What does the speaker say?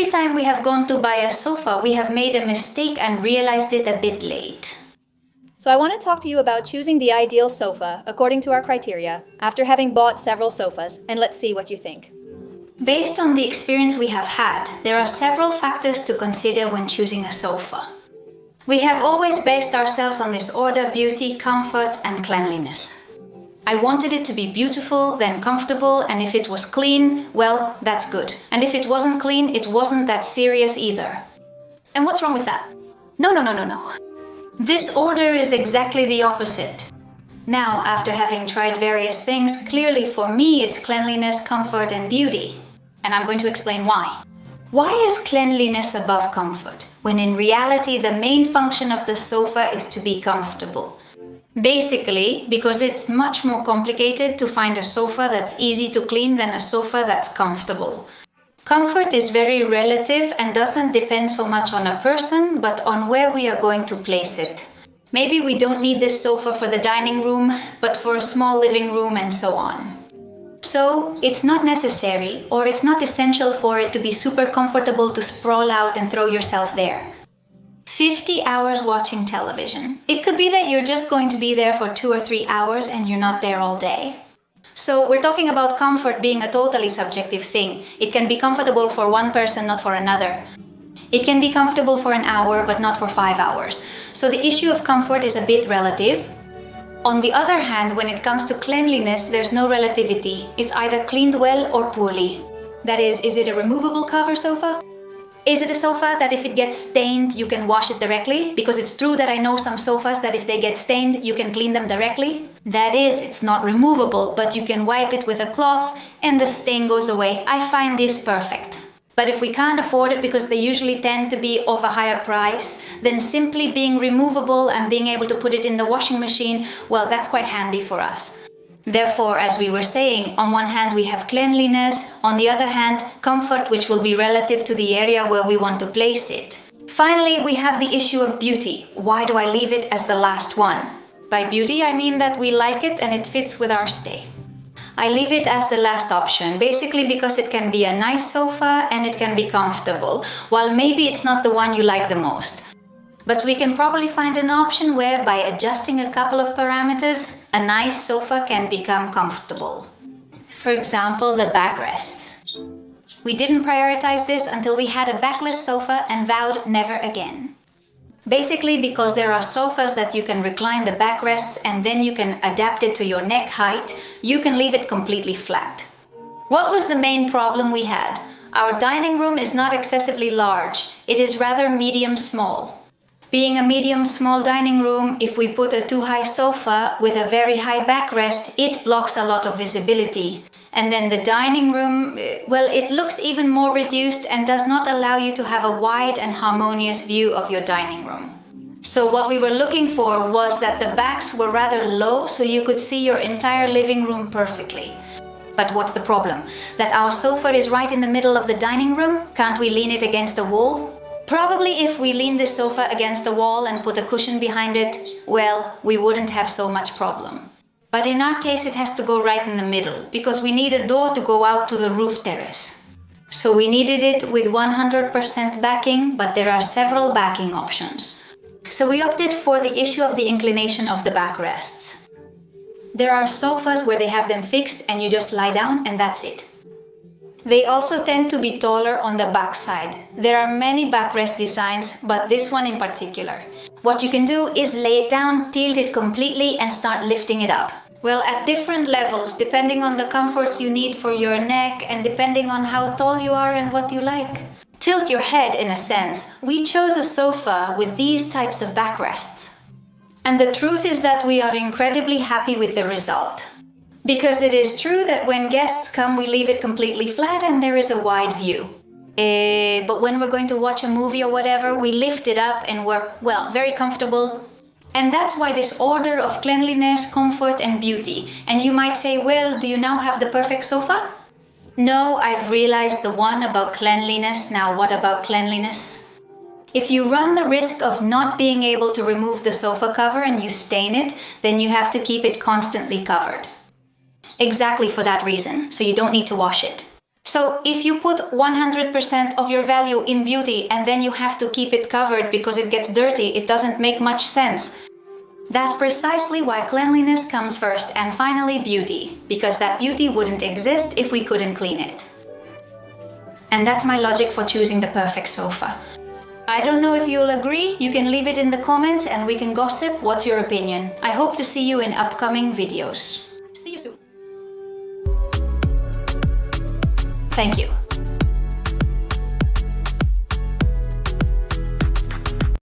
every time we have gone to buy a sofa, we have made a mistake and realized it a bit late. So I want to talk to you about choosing the ideal sofa according to our criteria after having bought several sofas, and let's see what you think. Based on the experience we have had, there are several factors to consider when choosing a sofa. We have always based ourselves on this order: beauty, comfort, and cleanliness. I wanted it to be beautiful, then comfortable, and if it was clean, well, that's good. And if it wasn't clean, it wasn't that serious either. And what's wrong with that? No. This order is exactly the opposite. Now, after having tried various things, clearly for me it's cleanliness, comfort, and beauty. And I'm going to explain why. Why is cleanliness above comfort, when in reality the main function of the sofa is to be comfortable? Basically, because it's much more complicated to find a sofa that's easy to clean than a sofa that's comfortable. Comfort is very relative and doesn't depend so much on a person, but on where we are going to place it. Maybe we don't need this sofa for the dining room, but for a small living room and so on. So, it's not necessary, or it's not essential for it to be super comfortable to sprawl out and throw yourself there. 50 hours watching television. It could be that you're just going to be there for 2 or 3 hours and you're not there all day. So we're talking about comfort being a totally subjective thing. It can be comfortable for one person, not for another. It can be comfortable for an hour, but not for 5 hours. So the issue of comfort is a bit relative. On the other hand, when it comes to cleanliness, there's no relativity. It's either cleaned well or poorly. That is it a removable cover sofa? Is it a sofa that if it gets stained, you can wash it directly? Because it's true that I know some sofas that if they get stained, you can clean them directly. That is, it's not removable, but you can wipe it with a cloth and the stain goes away. I find this perfect. But if we can't afford it because they usually tend to be of a higher price, then simply being removable and being able to put it in the washing machine, well, that's quite handy for us. Therefore, as we were saying, on one hand we have cleanliness, on the other hand, comfort, which will be relative to the area where we want to place it. Finally, we have the issue of beauty. Why do I leave it as the last one? By beauty, I mean that we like it and it fits with our stay. I leave it as the last option, basically because it can be a nice sofa and it can be comfortable, while maybe it's not the one you like the most. But we can probably find an option where, by adjusting a couple of parameters, a nice sofa can become comfortable. For example, the backrests. We didn't prioritize this until we had a backless sofa and vowed never again. Basically because there are sofas that you can recline the backrests and then you can adapt it to your neck height, you can leave it completely flat. What was the main problem we had? Our dining room is not excessively large, it is rather medium-small. Being a medium-small dining room, if we put a too high sofa with a very high backrest, it blocks a lot of visibility. And then the dining room, well, it looks even more reduced and does not allow you to have a wide and harmonious view of your dining room. So what we were looking for was that the backs were rather low so you could see your entire living room perfectly. But what's the problem? That our sofa is right in the middle of the dining room? Can't we lean it against a wall? Probably if we lean this sofa against the wall and put a cushion behind it, well, we wouldn't have so much problem. But in our case it has to go right in the middle, because we need a door to go out to the roof terrace. So we needed it with 100% backing, but there are several backing options. So we opted for the issue of the inclination of the backrests. There are sofas where they have them fixed and you just lie down and that's it. They also tend to be taller on the back side. There are many backrest designs, but this one in particular. What you can do is lay it down, tilt it completely and start lifting it up. Well, at different levels, depending on the comforts you need for your neck and depending on how tall you are and what you like. Tilt your head in a sense. We chose a sofa with these types of backrests. And the truth is that we are incredibly happy with the result. Because it is true that when guests come, we leave it completely flat and there is a wide view. But when we're going to watch a movie or whatever, we lift it up and we're, well, very comfortable. And that's why this order of cleanliness, comfort and beauty. And you might say, well, do you now have the perfect sofa? No, I've realized the one about cleanliness. Now what about cleanliness? If you run the risk of not being able to remove the sofa cover and you stain it, then you have to keep it constantly covered. Exactly for that reason, so you don't need to wash it. So if you put 100% of your value in beauty and then you have to keep it covered because it gets dirty, it doesn't make much sense. That's precisely why cleanliness comes first and finally beauty, because that beauty wouldn't exist if we couldn't clean it. And that's my logic for choosing the perfect sofa. I don't know if you'll agree. You can leave it in the comments and we can gossip. What's your opinion? I hope to see you in upcoming videos. See you soon. Thank you.